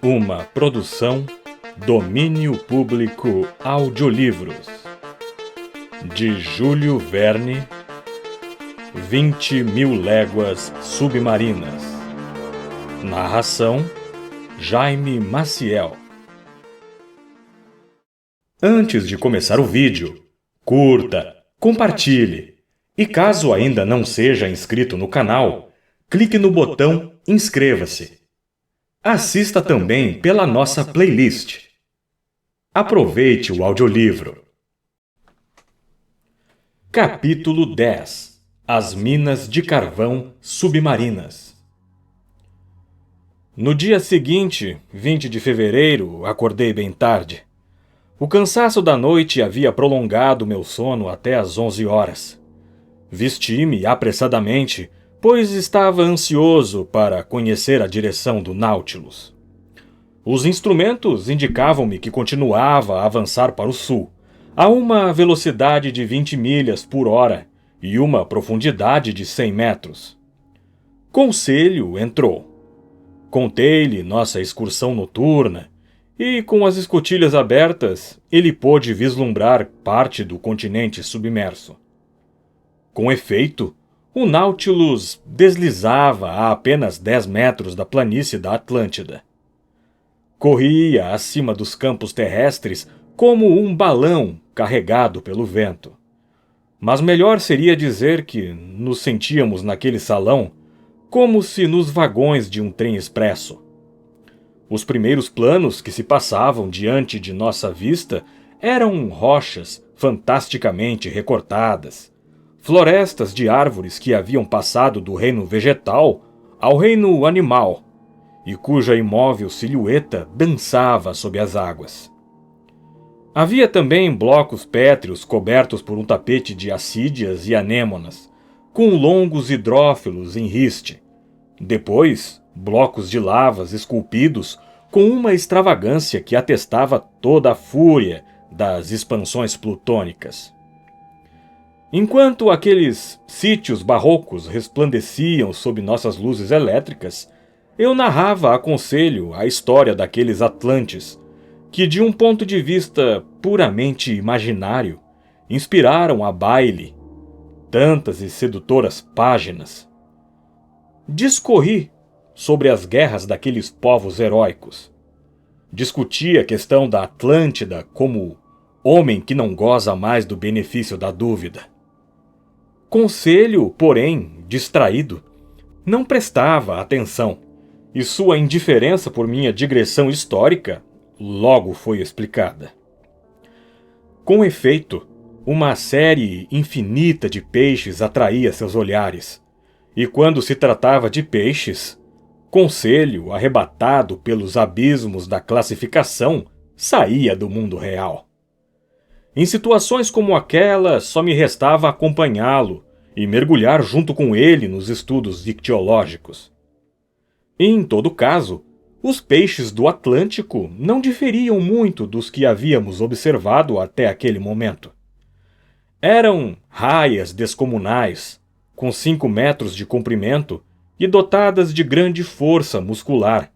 Uma produção Domínio Público Audiolivros de Júlio Verne. 20.000 Léguas Submarinas. Narração Jaime Maciel. Antes de começar o vídeo, curta, compartilhe e caso ainda não seja inscrito no canal, clique no botão inscreva-se. Assista também pela nossa playlist. Aproveite o audiolivro. Capítulo 10. As minas de carvão submarinas. No dia seguinte, 20 de fevereiro, acordei bem tarde. O cansaço da noite havia prolongado meu sono até às 11 horas. Vesti-me apressadamente, pois estava ansioso para conhecer a direção do Nautilus. Os instrumentos indicavam-me que continuava a avançar para o sul, a uma velocidade de 20 milhas por hora e uma profundidade de 100 metros. Conselho entrou. Contei-lhe nossa excursão noturna e, com as escotilhas abertas, ele pôde vislumbrar parte do continente submerso. Com efeito, o Nautilus deslizava a apenas 10 metros da planície da Atlântida. Corria acima dos campos terrestres como um balão carregado pelo vento. Mas melhor seria dizer que nos sentíamos naquele salão como se nos vagões de um trem expresso. Os primeiros planos que se passavam diante de nossa vista eram rochas fantasticamente recortadas, florestas de árvores que haviam passado do reino vegetal ao reino animal, e cuja imóvel silhueta dançava sob as águas. Havia também blocos pétreos cobertos por um tapete de assídeas e anêmonas, com longos hidrófilos em riste. Depois, blocos de lavas esculpidos com uma extravagância que atestava toda a fúria das expansões plutônicas. Enquanto aqueles sítios barrocos resplandeciam sob nossas luzes elétricas, eu narrava a Conselho a história daqueles Atlantes, que, de um ponto de vista puramente imaginário, inspiraram a baile tantas e sedutoras páginas. Discorri sobre as guerras daqueles povos heróicos. Discuti a questão da Atlântida como homem que não goza mais do benefício da dúvida. Conselho, porém, distraído, não prestava atenção, e sua indiferença por minha digressão histórica logo foi explicada. Com efeito, uma série infinita de peixes atraía seus olhares, e quando se tratava de peixes, Conselho, arrebatado pelos abismos da classificação, saía do mundo real. Em situações como aquela, só me restava acompanhá-lo e mergulhar junto com ele nos estudos ictiológicos. Em todo caso, os peixes do Atlântico não diferiam muito dos que havíamos observado até aquele momento. Eram raias descomunais, com 5 metros de comprimento e dotadas de grande força muscular,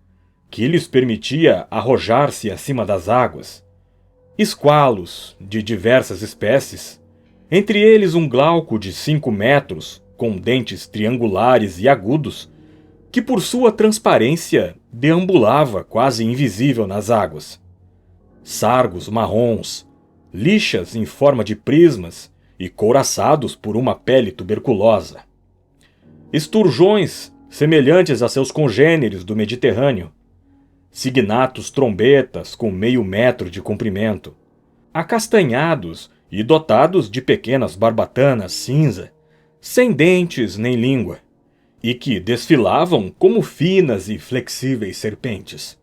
que lhes permitia arrojar-se acima das águas. Esqualos de diversas espécies, entre eles um glauco de 5 metros, com dentes triangulares e agudos, que por sua transparência deambulava quase invisível nas águas. Sargos marrons, lixas em forma de prismas e couraçados por uma pele tuberculosa. Esturjões semelhantes a seus congêneres do Mediterrâneo. Signatos trombetas com meio metro de comprimento. Acastanhados e dotados de pequenas barbatanas cinza, sem dentes nem língua, e que desfilavam como finas e flexíveis serpentes.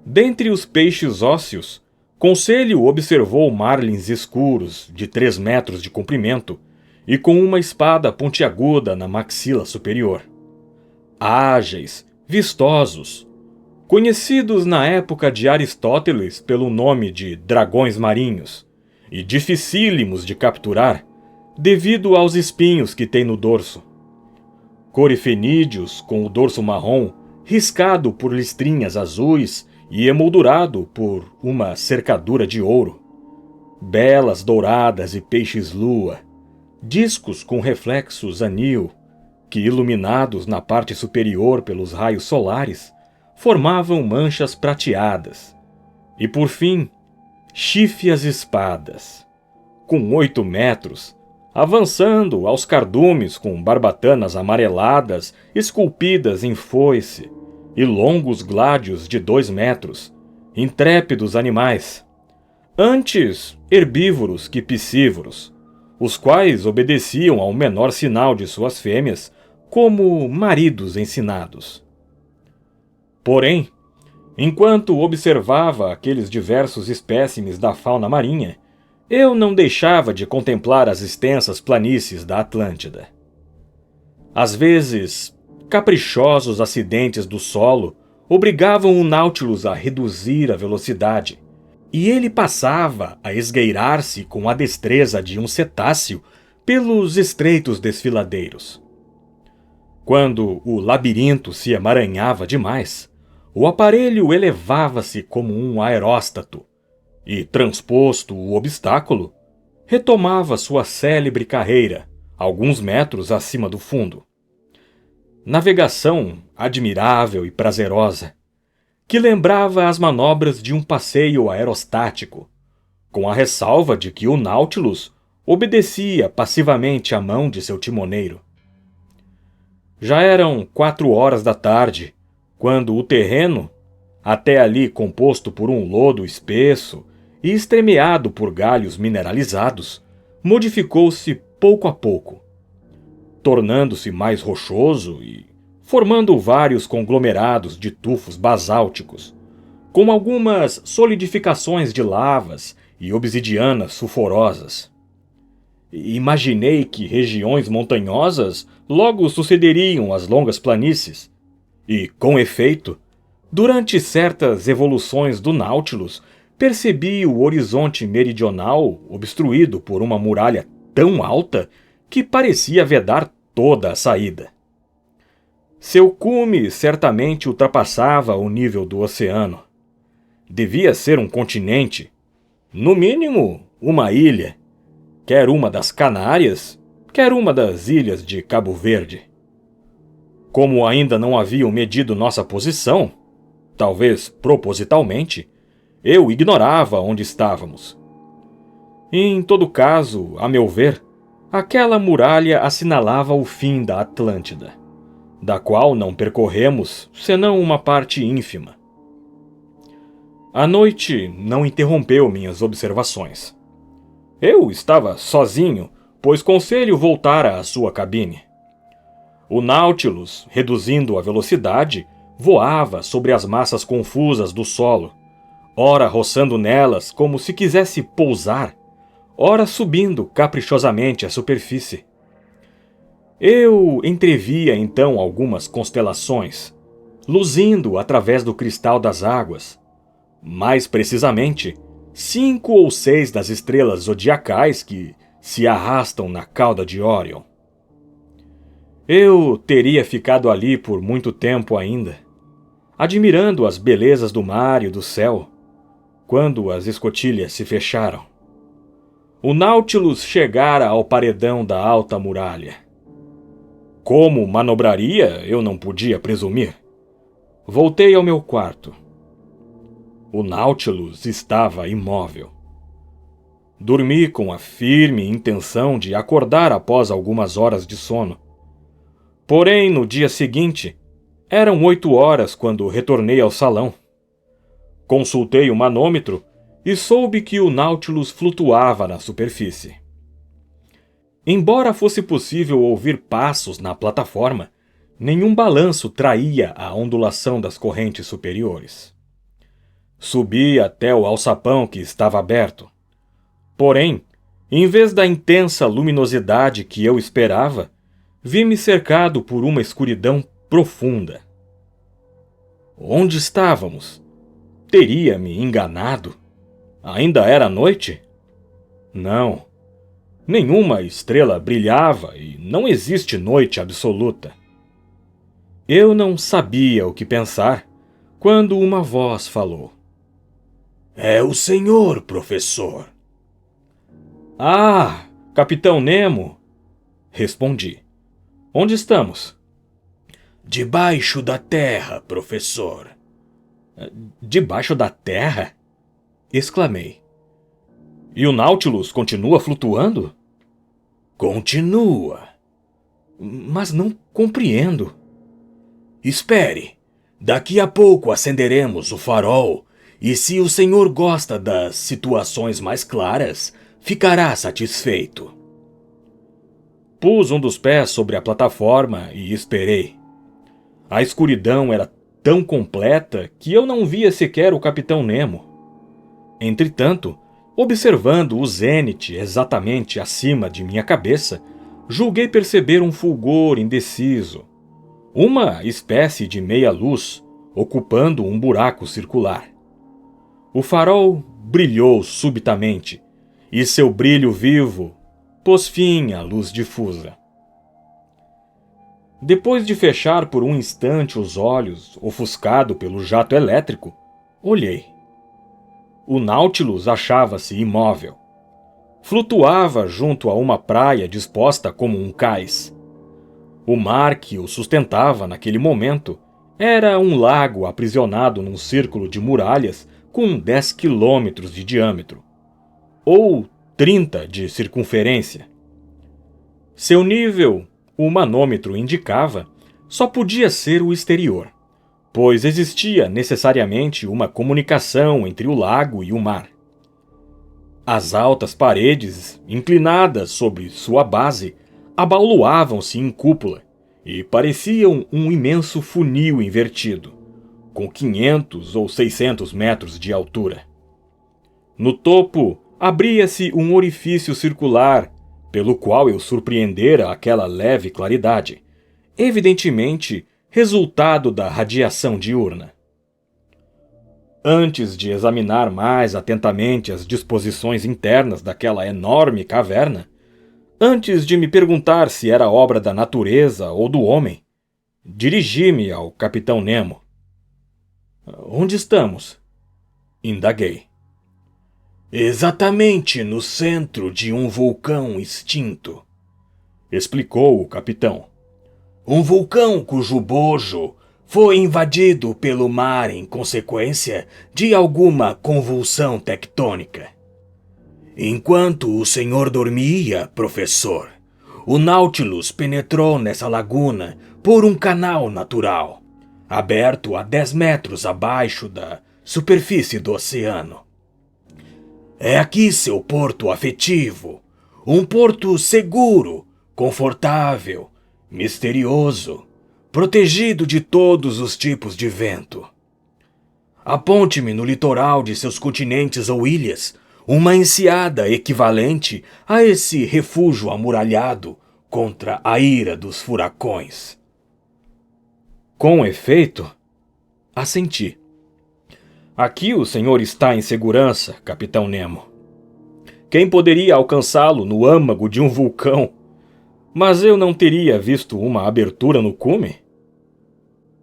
Dentre os peixes ósseos, Conselho observou marlins escuros de 3 metros de comprimento e com uma espada pontiaguda na maxila superior. Ágeis, vistosos, conhecidos na época de Aristóteles pelo nome de dragões marinhos, e dificílimos de capturar devido aos espinhos que têm no dorso. Corifenídeos com o dorso marrom riscado por listrinhas azuis e emoldurado por uma cercadura de ouro. Belas douradas e peixes-lua, discos com reflexos anil, que, iluminados na parte superior pelos raios solares, formavam manchas prateadas. E, por fim, chífias espadas, com 8 metros, avançando aos cardumes com barbatanas amareladas esculpidas em foice, e longos gládios de 2 metros, intrépidos animais, antes herbívoros que piscívoros, os quais obedeciam ao menor sinal de suas fêmeas como maridos ensinados. Porém, enquanto observava aqueles diversos espécimes da fauna marinha, eu não deixava de contemplar as extensas planícies da Atlântida. Às vezes, caprichosos acidentes do solo obrigavam o Nautilus a reduzir a velocidade, e ele passava a esgueirar-se com a destreza de um cetáceo pelos estreitos desfiladeiros. Quando o labirinto se emaranhava demais, o aparelho elevava-se como um aeróstato e, transposto o obstáculo, retomava sua célebre carreira, alguns metros acima do fundo. Navegação admirável e prazerosa, que lembrava as manobras de um passeio aerostático, com a ressalva de que o Nautilus obedecia passivamente à mão de seu timoneiro. Já eram 4 horas da tarde, quando o terreno, até ali composto por um lodo espesso e estremeado por galhos mineralizados, modificou-se pouco a pouco, tornando-se mais rochoso e formando vários conglomerados de tufos basálticos, com algumas solidificações de lavas e obsidianas sulfurosas. Imaginei que regiões montanhosas logo sucederiam às longas planícies, e, com efeito, durante certas evoluções do Nautilus, percebi o horizonte meridional obstruído por uma muralha tão alta que parecia vedar toda a saída. Seu cume certamente ultrapassava o nível do oceano. Devia ser um continente, no mínimo uma ilha, quer uma das Canárias, quer uma das ilhas de Cabo Verde. Como ainda não haviam medido nossa posição, talvez propositalmente, eu ignorava onde estávamos. Em todo caso, a meu ver, aquela muralha assinalava o fim da Atlântida, da qual não percorremos senão uma parte ínfima. A noite não interrompeu minhas observações. Eu estava sozinho, pois Conselho voltara à sua cabine. O Nautilus, reduzindo a velocidade, voava sobre as massas confusas do solo, ora roçando nelas como se quisesse pousar, ora subindo caprichosamente à superfície. Eu entrevia então algumas constelações, luzindo através do cristal das águas. Mais precisamente, 5 ou 6 das estrelas zodiacais que se arrastam na cauda de Órion. Eu teria ficado ali por muito tempo ainda, admirando as belezas do mar e do céu, quando as escotilhas se fecharam. O Nautilus chegara ao paredão da alta muralha. Como manobraria, eu não podia presumir. Voltei ao meu quarto. O Nautilus estava imóvel. Dormi com a firme intenção de acordar após algumas horas de sono. Porém, no dia seguinte, eram 8 horas quando retornei ao salão. Consultei o manômetro e soube que o Nautilus flutuava na superfície. Embora fosse possível ouvir passos na plataforma, nenhum balanço traía a ondulação das correntes superiores. Subi até o alçapão que estava aberto. Porém, em vez da intensa luminosidade que eu esperava, vi-me cercado por uma escuridão profunda. Onde estávamos? Teria-me enganado? Ainda era noite? Não. Nenhuma estrela brilhava e não existe noite absoluta. Eu não sabia o que pensar quando uma voz falou. É o senhor, professor. Ah, Capitão Nemo! Respondi. Onde estamos? Debaixo da terra, professor. Debaixo da terra? Exclamei. E o Nautilus continua flutuando? Continua. Mas não compreendo. Espere. Daqui a pouco acenderemos o farol e, se o senhor gosta das situações mais claras, ficará satisfeito. Pus um dos pés sobre a plataforma e esperei. A escuridão era tão completa que eu não via sequer o Capitão Nemo. Entretanto, observando o zênite exatamente acima de minha cabeça, julguei perceber um fulgor indeciso. Uma espécie de meia-luz ocupando um buraco circular. O farol brilhou subitamente, e seu brilho vivo pôs fim à luz difusa. Depois de fechar por um instante os olhos, ofuscado pelo jato elétrico, olhei. O Nautilus achava-se imóvel. Flutuava junto a uma praia disposta como um cais. O mar que o sustentava naquele momento era um lago aprisionado num círculo de muralhas com 10 quilômetros de diâmetro, ou 30 de circunferência. Seu nível, o manômetro indicava, só podia ser o exterior, pois existia necessariamente uma comunicação entre o lago e o mar. As altas paredes, inclinadas sobre sua base, abauluavam-se em cúpula e pareciam um imenso funil invertido, com 500 ou 600 metros de altura. No topo, abria-se um orifício circular, pelo qual eu surpreendera aquela leve claridade, evidentemente resultado da radiação diurna. Antes de examinar mais atentamente as disposições internas daquela enorme caverna, antes de me perguntar se era obra da natureza ou do homem, dirigi-me ao Capitão Nemo. Onde estamos? Indaguei. Exatamente no centro de um vulcão extinto, explicou o capitão. Um vulcão cujo bojo foi invadido pelo mar em consequência de alguma convulsão tectônica. Enquanto o senhor dormia, professor, o Nautilus penetrou nessa laguna por um canal natural, aberto a 10 metros abaixo da superfície do oceano. É aqui seu porto afetivo, um porto seguro, confortável, misterioso, protegido de todos os tipos de vento. Aponte-me no litoral de seus continentes ou ilhas uma enseada equivalente a esse refúgio amuralhado contra a ira dos furacões. Com efeito, assenti. Aqui o senhor está em segurança, Capitão Nemo. Quem poderia alcançá-lo no âmago de um vulcão? Mas eu não teria visto uma abertura no cume?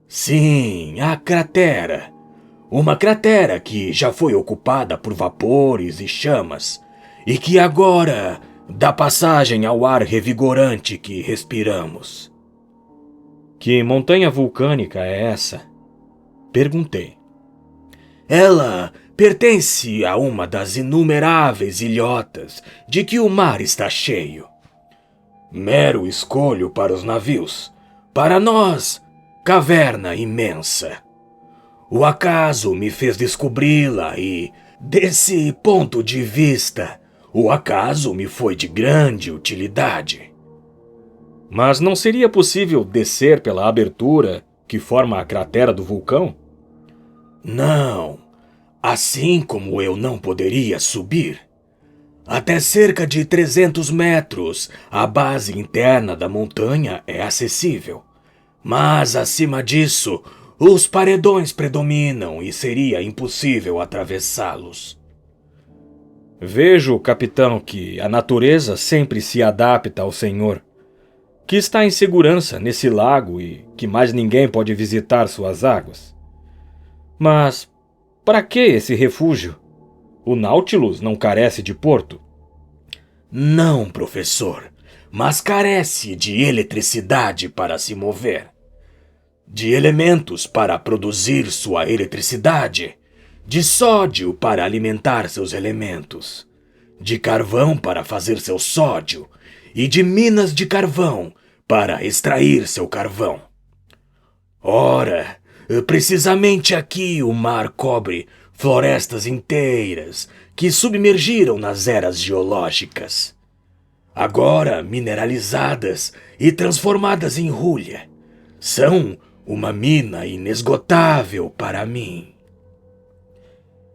Sim, a cratera. Uma cratera que já foi ocupada por vapores e chamas, e que agora dá passagem ao ar revigorante que respiramos. Que montanha vulcânica é essa? Perguntei. Ela pertence a uma das inumeráveis ilhotas de que o mar está cheio. Mero escolho para os navios, para nós, caverna imensa. O acaso me fez descobri-la e, desse ponto de vista, o acaso me foi de grande utilidade. Mas não seria possível descer pela abertura que forma a cratera do vulcão? Não, assim como eu não poderia subir. Até cerca de 300 metros, a base interna da montanha é acessível. Mas, acima disso, os paredões predominam e seria impossível atravessá-los. Vejo, capitão, que a natureza sempre se adapta ao senhor. que está em segurança nesse lago e que mais ninguém pode visitar suas águas. Mas para que esse refúgio? O Nautilus não carece de porto. Não, professor, mas carece de eletricidade para se mover, de elementos para produzir sua eletricidade, de sódio para alimentar seus elementos, de carvão para fazer seu sódio e de minas de carvão para extrair seu carvão. Ora, precisamente aqui o mar cobre florestas inteiras que submergiram nas eras geológicas, agora mineralizadas e transformadas em hulha. São uma mina inesgotável para mim.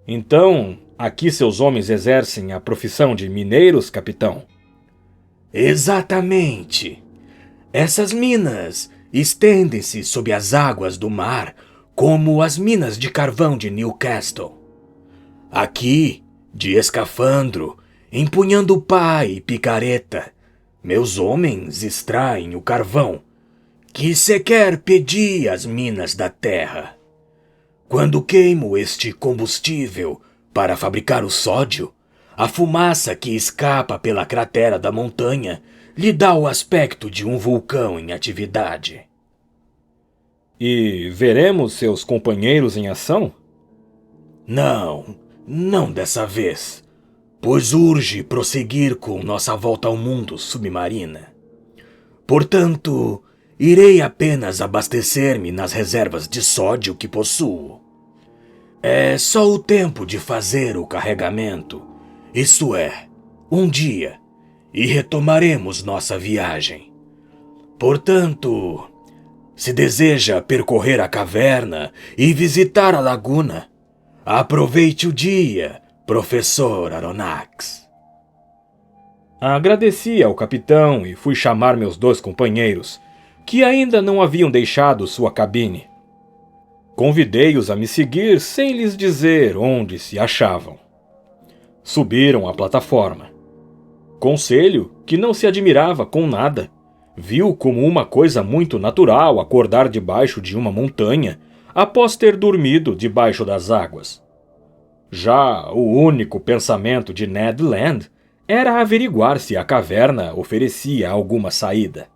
Então, aqui seus homens exercem a profissão de mineiros, capitão? Exatamente. Essas minas estendem-se sob as águas do mar como as minas de carvão de Newcastle. Aqui, de escafandro, empunhando pá e picareta, meus homens extraem o carvão, que sequer pedia as minas da terra. Quando queimo este combustível para fabricar o sódio, a fumaça que escapa pela cratera da montanha lhe dá o aspecto de um vulcão em atividade. E veremos seus companheiros em ação? Não dessa vez, pois urge prosseguir com nossa volta ao mundo submarina. Portanto, irei apenas abastecer-me nas reservas de sódio que possuo. É só o tempo de fazer o carregamento, isto é, um dia, e retomaremos nossa viagem. Portanto, se deseja percorrer a caverna e visitar a laguna, aproveite o dia, professor Aronnax. Agradeci ao capitão e fui chamar meus 2 companheiros, que ainda não haviam deixado sua cabine. Convidei-os a me seguir sem lhes dizer onde se achavam. Subiram a plataforma. Conselho, que não se admirava com nada, viu como uma coisa muito natural acordar debaixo de uma montanha após ter dormido debaixo das águas. Já o único pensamento de Ned Land era averiguar se a caverna oferecia alguma saída.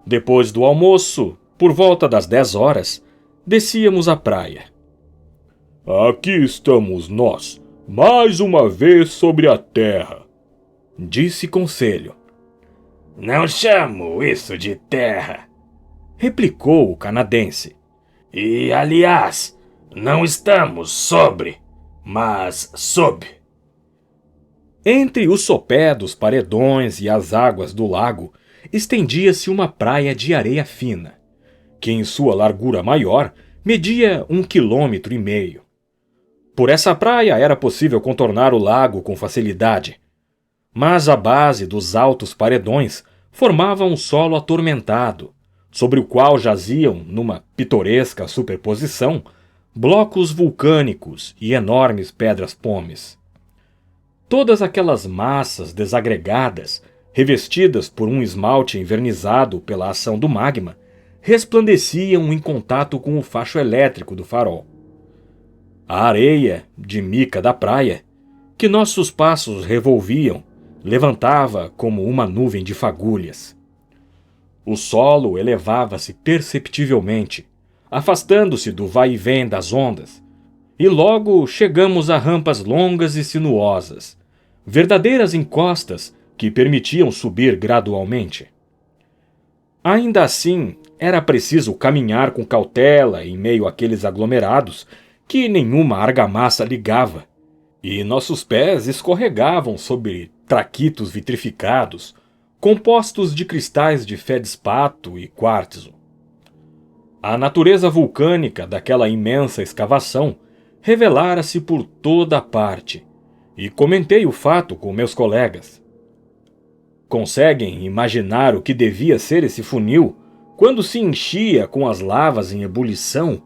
Depois do almoço, por volta das 10 horas, descíamos a praia. Aqui estamos nós, mais uma vez sobre a terra, disse Conselho. Não chamo isso de terra, replicou o canadense. E, aliás, não estamos sobre, mas sob. Entre o sopé dos paredões e as águas do lago, estendia-se uma praia de areia fina, que em sua largura maior media 1,5 km. Por essa praia era possível contornar o lago com facilidade, mas a base dos altos paredões formava um solo atormentado, sobre o qual jaziam, numa pitoresca superposição, blocos vulcânicos e enormes pedras-pomes. Todas aquelas massas desagregadas, revestidas por um esmalte envernizado pela ação do magma, resplandeciam em contato com o facho elétrico do farol. A areia de mica da praia, que nossos passos revolviam, levantava como uma nuvem de fagulhas. O solo elevava-se perceptivelmente, afastando-se do vai e vem das ondas, e logo chegamos a rampas longas e sinuosas, verdadeiras encostas que permitiam subir gradualmente. Ainda assim, era preciso caminhar com cautela em meio àqueles aglomerados que nenhuma argamassa ligava, e nossos pés escorregavam sobre traquitos vitrificados, compostos de cristais de fedspato e quartzo. A natureza vulcânica daquela imensa escavação revelara-se por toda a parte, e comentei o fato com meus colegas. Conseguem imaginar o que devia ser esse funil quando se enchia com as lavas em ebulição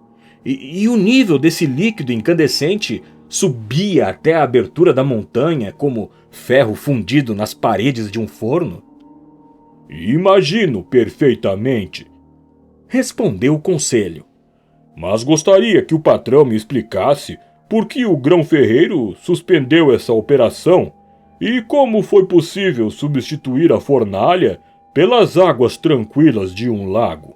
e o nível desse líquido incandescente subia até a abertura da montanha como ferro fundido nas paredes de um forno? Imagino perfeitamente, respondeu o conselho. mas gostaria que o patrão me explicasse por que o grão-ferreiro suspendeu essa operação e como foi possível substituir a fornalha pelas águas tranquilas de um lago.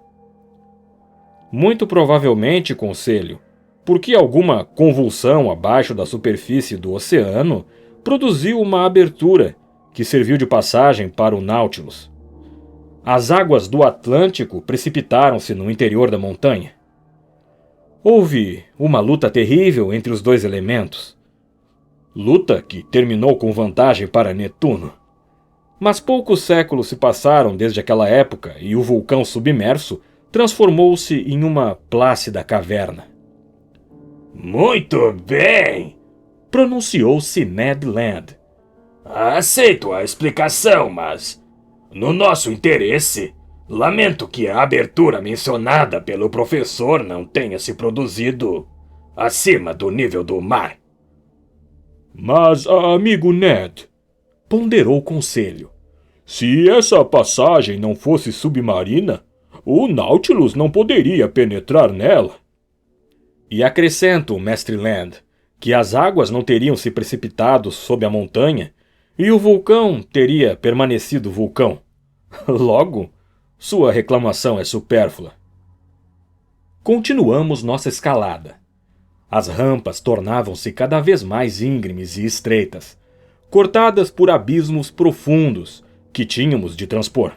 Muito provavelmente, conselho, porque alguma convulsão abaixo da superfície do oceano produziu uma abertura que serviu de passagem para o Nautilus. As águas do Atlântico precipitaram-se no interior da montanha. Houve uma luta terrível entre os dois elementos. Luta que terminou com vantagem para Netuno. Mas poucos séculos se passaram desde aquela época e o vulcão submerso transformou-se em uma plácida caverna. Muito bem, pronunciou-se Ned Land. Aceito a explicação, mas, no nosso interesse, lamento que a abertura mencionada pelo professor não tenha se produzido acima do nível do mar. Mas, amigo Ned, ponderou o conselho, se essa passagem não fosse submarina, o Nautilus não poderia penetrar nela. E acrescento, mestre Land, que as águas não teriam se precipitado sob a montanha e o vulcão teria permanecido vulcão. Logo, sua reclamação é supérflua. Continuamos nossa escalada. As rampas tornavam-se cada vez mais íngremes e estreitas, cortadas por abismos profundos que tínhamos de transpor.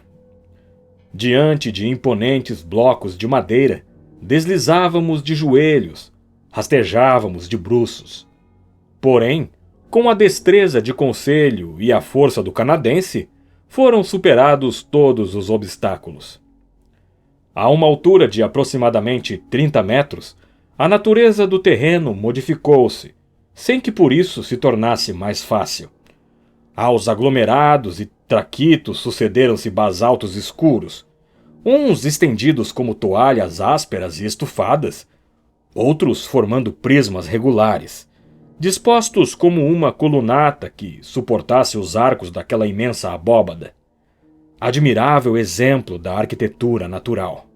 Diante de imponentes blocos de madeira, deslizávamos de joelhos, rastejávamos de bruços. Porém, com a destreza de conselho e a força do canadense, foram superados todos os obstáculos. A uma altura de aproximadamente 30 metros, a natureza do terreno modificou-se, sem que por isso se tornasse mais fácil. Aos aglomerados e traquitos sucederam-se basaltos escuros, uns estendidos como toalhas ásperas e estufadas, outros formando prismas regulares, dispostos como uma colunata que suportasse os arcos daquela imensa abóbada. Admirável exemplo da arquitetura natural.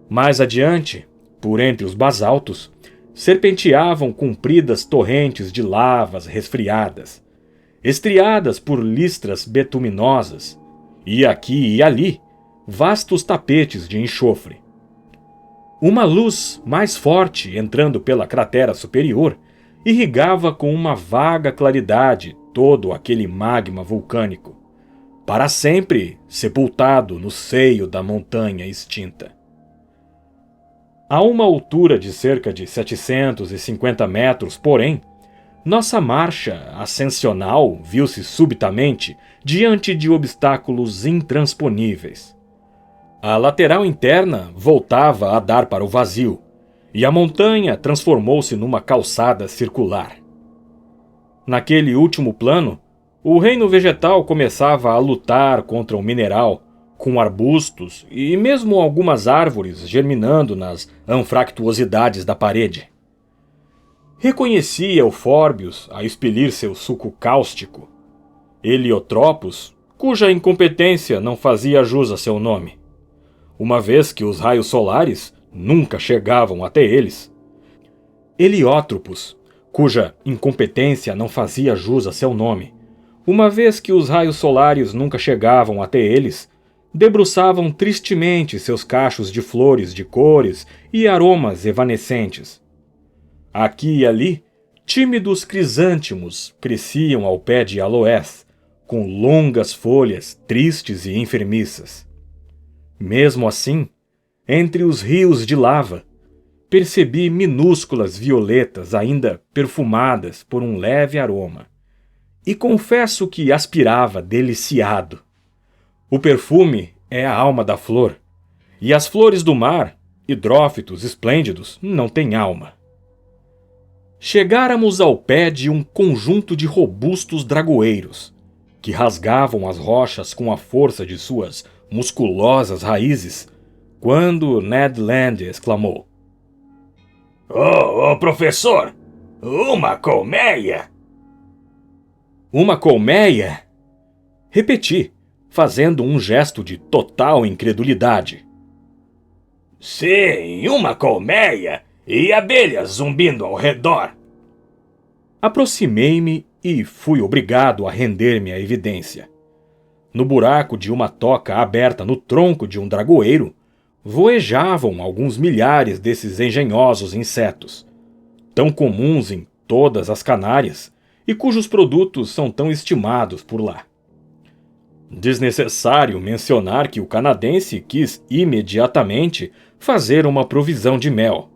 Mais adiante, por entre os basaltos, serpenteavam compridas torrentes de lavas resfriadas, estriadas por listras betuminosas, e aqui e ali, vastos tapetes de enxofre. Uma luz mais forte entrando pela cratera superior irrigava com uma vaga claridade todo aquele magma vulcânico, para sempre sepultado no seio da montanha extinta. A uma altura de cerca de 750 metros, porém, nossa marcha ascensional viu-se subitamente diante de obstáculos intransponíveis. A lateral interna voltava a dar para o vazio, e a montanha transformou-se numa calçada circular. Naquele último plano, o reino vegetal começava a lutar contra o mineral, com arbustos e mesmo algumas árvores germinando nas anfractuosidades da parede. Reconhecia o Fórbios a expelir seu suco cáustico, Heliotropos, cuja incompetência não fazia jus a seu nome, uma vez que os raios solares nunca chegavam até eles. Heliótropos, cuja incompetência não fazia jus a seu nome, uma vez que os raios solares nunca chegavam até eles, debruçavam tristemente seus cachos de flores de cores e aromas evanescentes. Aqui e ali, tímidos crisântemos cresciam ao pé de aloés, com longas folhas tristes e enfermiças. Mesmo assim, entre os rios de lava, percebi minúsculas violetas ainda perfumadas por um leve aroma, e confesso que aspirava deliciado. O perfume é a alma da flor, e as flores do mar, hidrófitos esplêndidos, não têm alma. Chegáramos ao pé de um conjunto de robustos dragoeiros, que rasgavam as rochas com a força de suas musculosas raízes, quando Ned Land exclamou: Oh, professor! Uma colmeia! Uma colmeia? Repeti, fazendo um gesto de total incredulidade. Sim, uma colmeia e abelhas zumbindo ao redor. Aproximei-me e fui obrigado a render-me à evidência. No buraco de uma toca aberta no tronco de um dragoeiro, voejavam alguns milhares desses engenhosos insetos, tão comuns em todas as Canárias e cujos produtos são tão estimados por lá. Desnecessário mencionar que o canadense quis imediatamente fazer uma provisão de mel,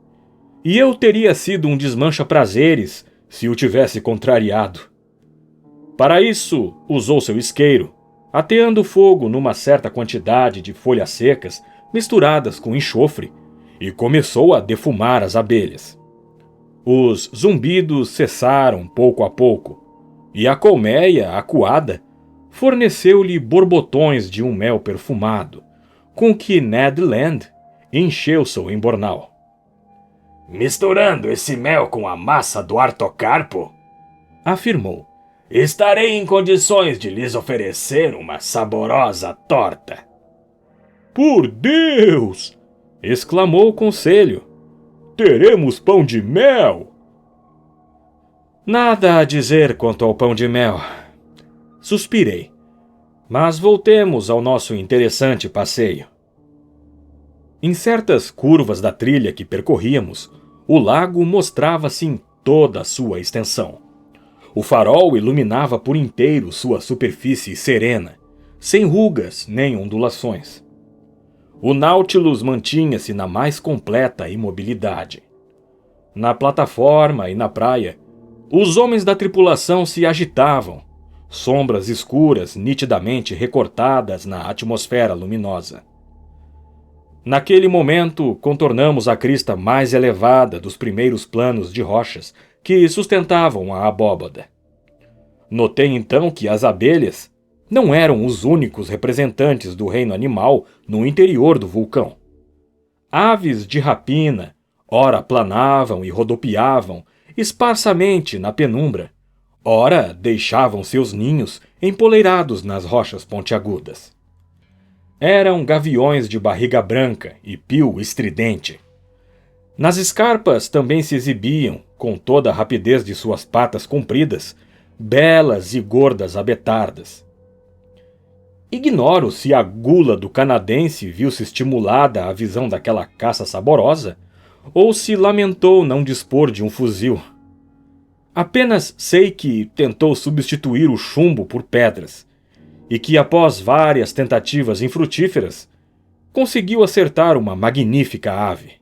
e eu teria sido um desmancha-prazeres se o tivesse contrariado. Para isso, usou seu isqueiro, ateando fogo numa certa quantidade de folhas secas misturadas com enxofre, e começou a defumar as abelhas. Os zumbidos cessaram pouco a pouco, e a colmeia, acuada, forneceu-lhe borbotões de um mel perfumado, com que Ned Land encheu seu embornal. Misturando esse mel com a massa do artocarpo, afirmou, estarei em condições de lhes oferecer uma saborosa torta. Por Deus! exclamou o conselho. Teremos pão de mel! Nada a dizer quanto ao pão de mel. Suspirei. Mas voltemos ao nosso interessante passeio. Em certas curvas da trilha que percorríamos, o lago mostrava-se em toda a sua extensão. O farol iluminava por inteiro sua superfície serena, sem rugas nem ondulações. O Nautilus mantinha-se na mais completa imobilidade. Na plataforma e na praia, os homens da tripulação se agitavam, sombras escuras nitidamente recortadas na atmosfera luminosa. Naquele momento, contornamos a crista mais elevada dos primeiros planos de rochas que sustentavam a abóbada. Notei então que as abelhas não eram os únicos representantes do reino animal no interior do vulcão. Aves de rapina, ora planavam e rodopiavam esparsamente na penumbra, ora deixavam seus ninhos empoleirados nas rochas pontiagudas. Eram gaviões de barriga branca e pio estridente. Nas escarpas também se exibiam, com toda a rapidez de suas patas compridas, belas e gordas abetardas. Ignoro se a gula do canadense viu-se estimulada à visão daquela caça saborosa, ou se lamentou não dispor de um fuzil. Apenas sei que tentou substituir o chumbo por pedras, e que após várias tentativas infrutíferas, conseguiu acertar uma magnífica ave.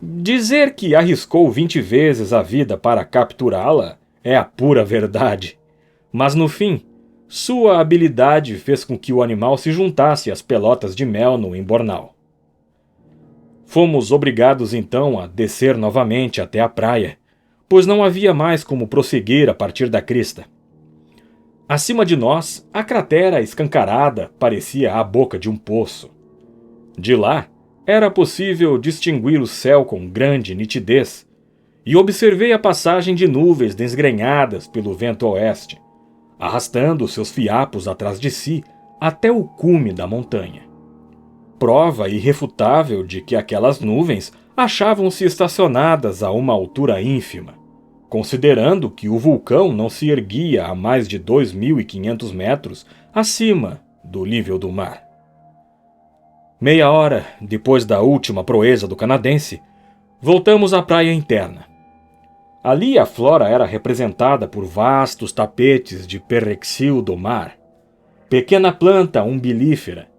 Dizer que arriscou 20 vezes a vida para capturá-la é a pura verdade, mas no fim, sua habilidade fez com que o animal se juntasse às pelotas de mel no embornal. Fomos obrigados então a descer novamente até a praia, pois não havia mais como prosseguir a partir da crista. Acima de nós, a cratera escancarada parecia a boca de um poço. De lá, era possível distinguir o céu com grande nitidez, e observei a passagem de nuvens desgrenhadas pelo vento oeste, arrastando seus fiapos atrás de si até o cume da montanha. Prova irrefutável de que aquelas nuvens achavam-se estacionadas a uma altura ínfima, considerando que o vulcão não se erguia a mais de 2.500 metros acima do nível do mar. Meia hora depois da última proeza do canadense, voltamos à praia interna. Ali a flora era representada por vastos tapetes de perrexil do mar, pequena planta umbilífera,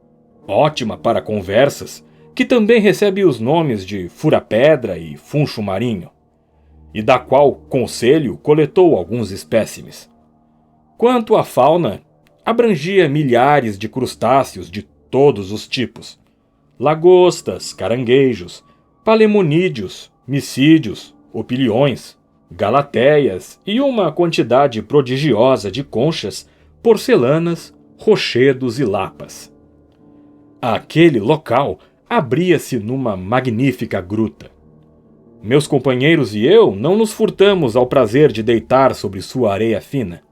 ótima para conversas, que também recebe os nomes de fura-pedra e funcho marinho, e da qual Conselho coletou alguns espécimes. Quanto à fauna, abrangia milhares de crustáceos de todos os tipos, lagostas, caranguejos, palemonídeos, micídeos, opiliões, galateias e uma quantidade prodigiosa de conchas, porcelanas, rochedos e lapas. Aquele local abria-se numa magnífica gruta. Meus companheiros e eu não nos furtamos ao prazer de deitar sobre sua areia fina.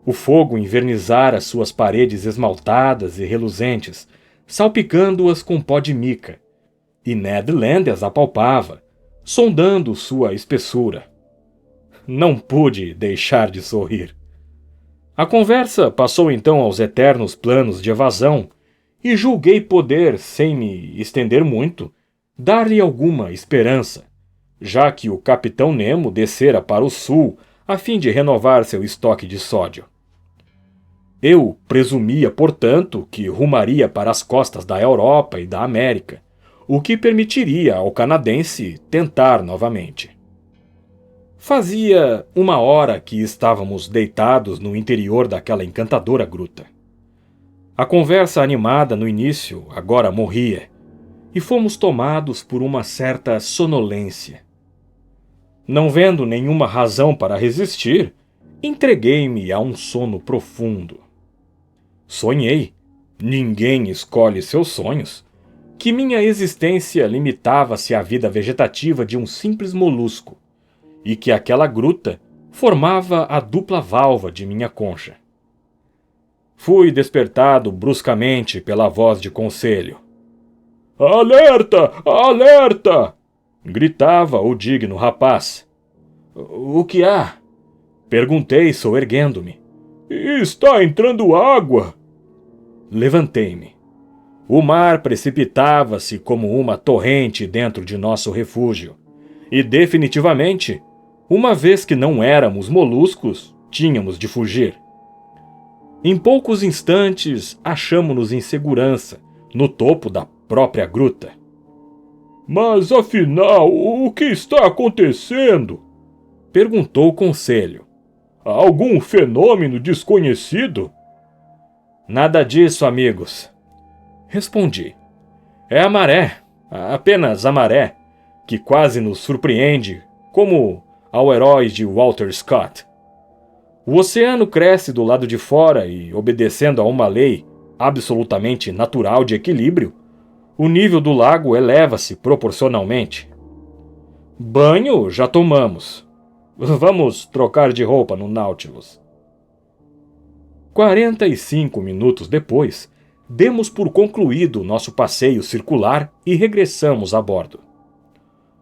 O fogo invernizara suas paredes esmaltadas e reluzentes, salpicando-as com pó de mica, e Ned Land as apalpava, sondando sua espessura. Não pude deixar de sorrir. A conversa passou então aos eternos planos de evasão, e julguei poder, sem me estender muito, dar-lhe alguma esperança, já que o Capitão Nemo descera para o sul a fim de renovar seu estoque de sódio. Eu presumia, portanto, que rumaria para as costas da Europa e da América, o que permitiria ao canadense tentar novamente. Fazia 1 hora que estávamos deitados no interior daquela encantadora gruta. A conversa animada no início agora morria, e fomos tomados por uma certa sonolência. Não vendo nenhuma razão para resistir, entreguei-me a um sono profundo. Sonhei, ninguém escolhe seus sonhos, que minha existência limitava-se à vida vegetativa de um simples molusco, e que aquela gruta formava a dupla valva de minha concha. Fui despertado bruscamente pela voz de conselho. "Alerta! Alerta!" gritava o digno rapaz. "O que há?" perguntei, soerguendo-me. "Está entrando água!" Levantei-me. O mar precipitava-se como uma torrente dentro de nosso refúgio, e definitivamente, uma vez que não éramos moluscos, tínhamos de fugir. Em poucos instantes, achamo-nos em segurança, no topo da própria gruta. "Mas afinal, o que está acontecendo?" perguntou o conselho. "Algum fenômeno desconhecido?" "Nada disso, amigos," respondi. "É a maré, apenas a maré, que quase nos surpreende, como ao herói de Walter Scott. O oceano cresce do lado de fora e, obedecendo a uma lei absolutamente natural de equilíbrio, o nível do lago eleva-se proporcionalmente. Banho já tomamos. Vamos trocar de roupa no Nautilus." 45 minutos depois, demos por concluído nosso passeio circular e regressamos a bordo.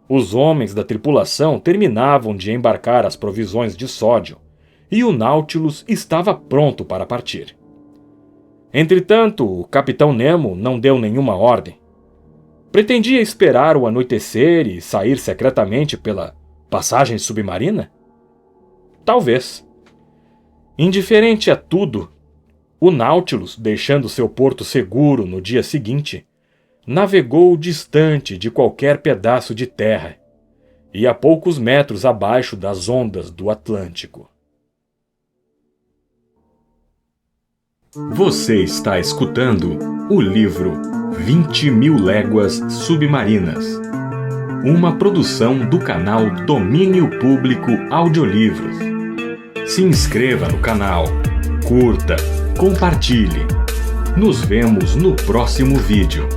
Os homens da tripulação terminavam de embarcar as provisões de sódio, e o Nautilus estava pronto para partir. Entretanto, o Capitão Nemo não deu nenhuma ordem. Pretendia esperar o anoitecer e sair secretamente pela passagem submarina? Talvez. Indiferente a tudo, o Nautilus, deixando seu porto seguro no dia seguinte, navegou distante de qualquer pedaço de terra e a poucos metros abaixo das ondas do Atlântico. Você está escutando o livro 20.000 Léguas Submarinas, uma produção do canal Domínio Público Audiolivros. Se inscreva no canal, curta, compartilhe. Nos vemos no próximo vídeo.